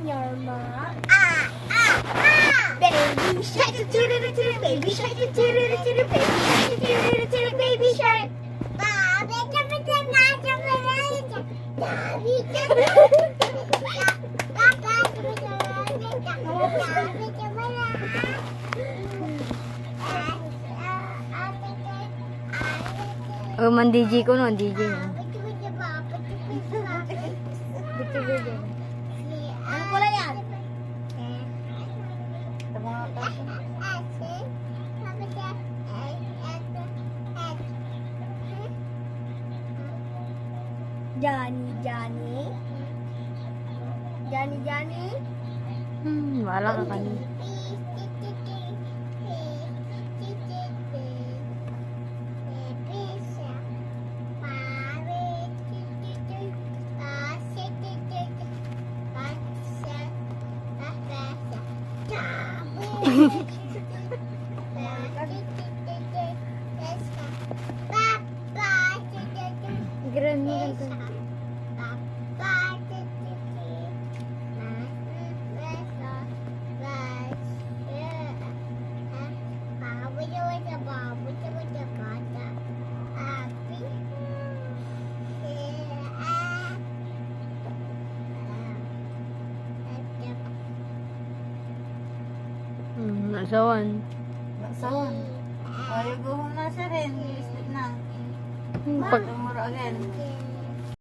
in your mouth. Baby shark, baby shark, baby shark, baby shark. Oh, man DJ ko no, DJ. Ano pala yan? Johnny, Johnny. Johnny, Johnny. Wala ka kanina. Nasawan. Nasawan. Ay, guhong na siya rin. Sleep na. Pag, Tomorrow again.